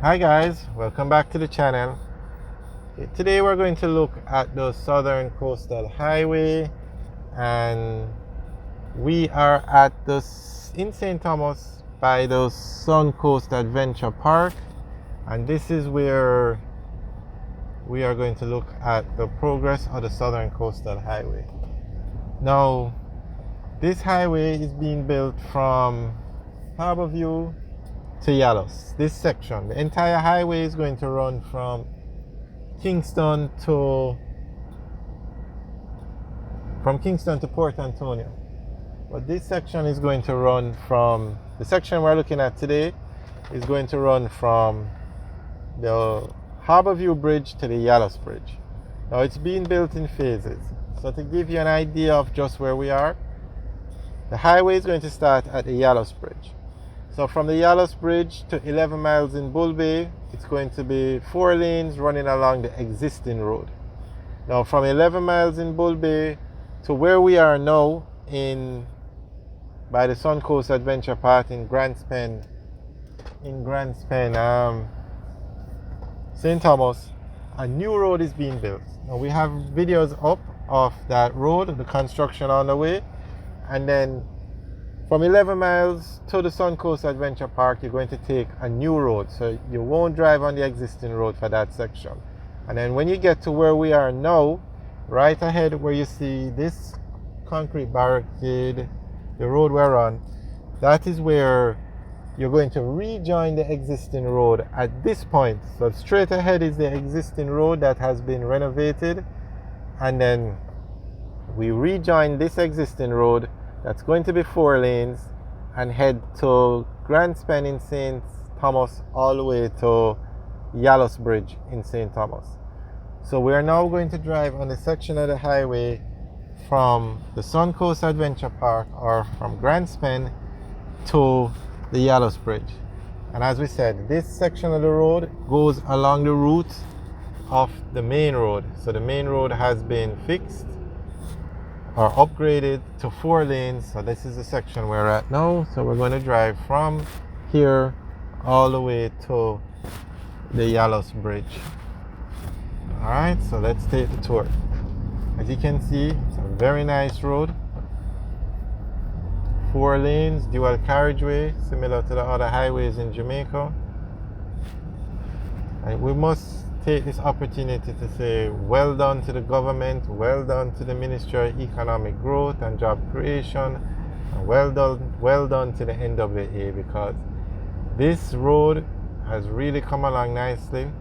Hi guys, welcome back to the channel. Today we're going to look at the Southern Coastal Highway, and we are in St. Thomas by the Suncoast Adventure Park, and this is where we are going to look at the progress of the Southern Coastal Highway. Now, this highway is being built from Harborview to Yalos. This section, the entire highway is going to run from Kingston to Port Antonio. But this section is going to run from the section we're looking at today is going to run from the Harborview Bridge to the Yalos Bridge. Now it's being built in phases. So to give you an idea of just where we are, the highway is going to start at the Yalos Bridge. So from the Yalos Bridge to 11 miles in Bull Bay, it's going to be 4 lanes running along the existing road. Now from 11 miles in Bull Bay to where we are now by the Suncoast Adventure Park in Grandspen, St. Thomas, a new road is being built. Now we have videos up of that road, the construction on the way, and then from 11 miles to the Suncoast Adventure Park, you're going to take a new road. So you won't drive on the existing road for that section. And then when you get to where we are now, right ahead where you see this concrete barricade, the road we're on, that is where you're going to rejoin the existing road at this point. So straight ahead is the existing road that has been renovated. And then we rejoin this existing road that's going to be 4 lanes and head to Grandspen in St. Thomas all the way to Yalos Bridge in St. Thomas. So we are now going to drive on the section of the highway from the Suncoast Adventure Park, or from Grandspen to the Yalos Bridge. And as we said, this section of the road goes along the route of the main road. So the main road has been fixed or upgraded to 4 lanes. So this is the section we're at now. So we're going to drive from here all the way to the Yalos Bridge. Alright, so let's take the tour. As you can see, it's a very nice road. 4 lanes, dual carriageway, similar to the other highways in Jamaica. And we must take this opportunity to say well done to the government, well done to the Ministry of Economic Growth and Job Creation, and well done to the NWA, because this road has really come along nicely.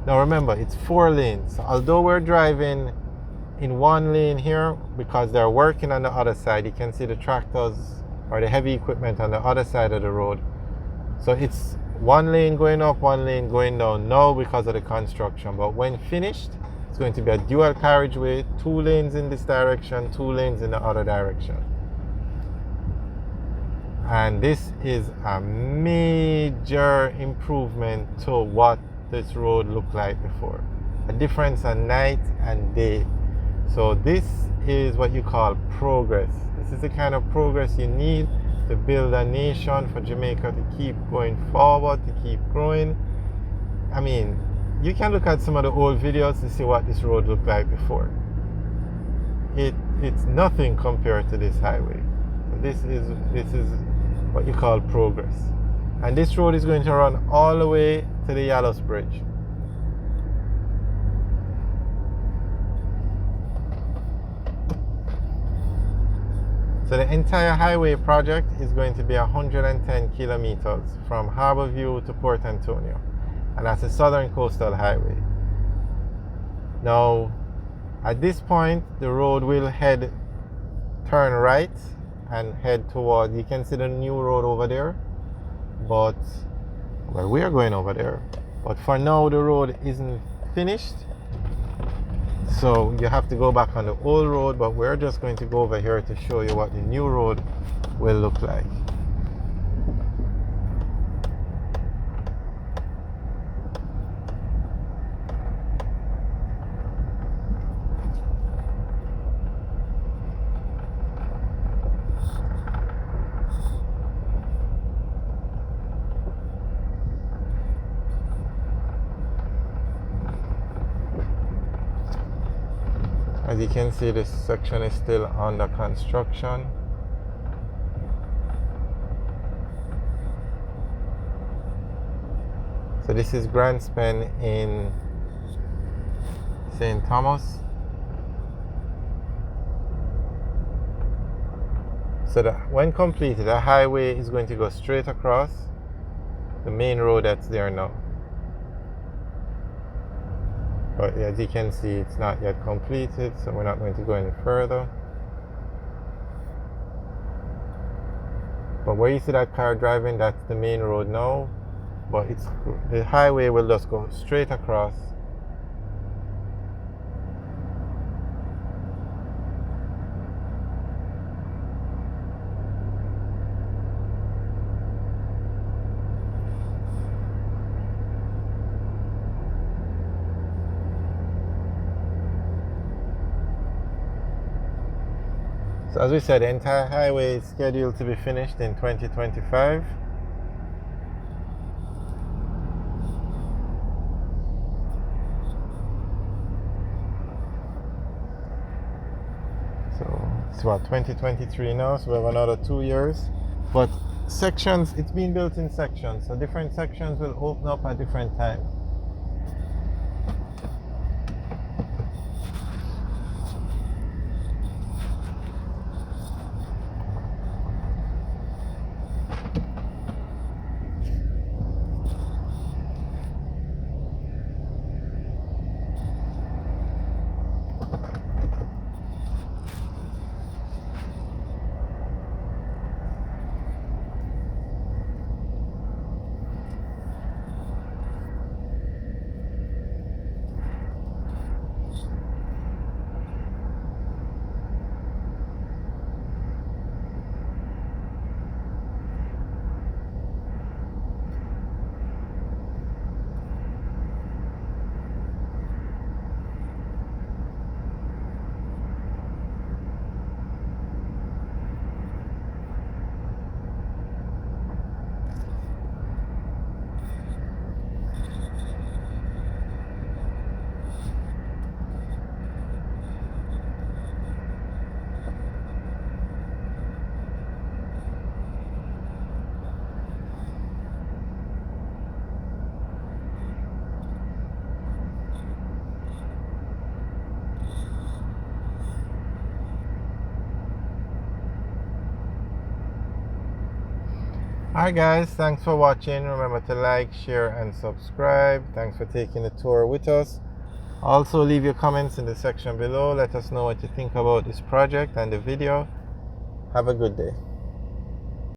Now remember, it's 4 lanes. So although we're driving in 1 lane here because they're working on the other side, you can see the tractors or the heavy equipment on the other side of the road. So it's 1 lane going up, 1 lane going down now because of the construction. But when finished, it's going to be a dual carriageway, 2 lanes in this direction, 2 lanes in the other direction. And this is a major improvement to what this road looked like before. A difference on night and day. So this is what you call progress. This is the kind of progress you need to build a nation, for Jamaica to keep going forward, to keep growing. I mean, you can look at some of the old videos to see what this road looked like before. It's nothing compared to this highway. So this is what you call progress. And this road is going to run all the way to the Yalos Bridge. So the entire highway project is going to be 110 kilometers from Harborview to Port Antonio. And that's the Southern Coastal Highway. Now, at this point, the road will turn right and head toward, you can see the new road over there. But, well, we are going over there. But for now, the road isn't finished. So you have to go back on the old road, but we're just going to go over here to show you what the new road will look like. As you can see, this section is still under construction. So this is Grand Spen in St. Thomas. So that when completed, the highway is going to go straight across the main road that's there now. But as you can see, it's not yet completed, so we're not going to go any further. But where you see that car driving, that's the main road now. But the highway will just go straight across. So as we said, the entire highway is scheduled to be finished in 2025. So it's about 2023 now, so we have another 2 years. But sections, it's been built in sections, so different sections will open up at different times. Alright guys, thanks for watching. Remember to like, share and subscribe. Thanks for taking the tour with us. Also leave your comments in the section below. Let us know what you think about this project and the video. Have a good day.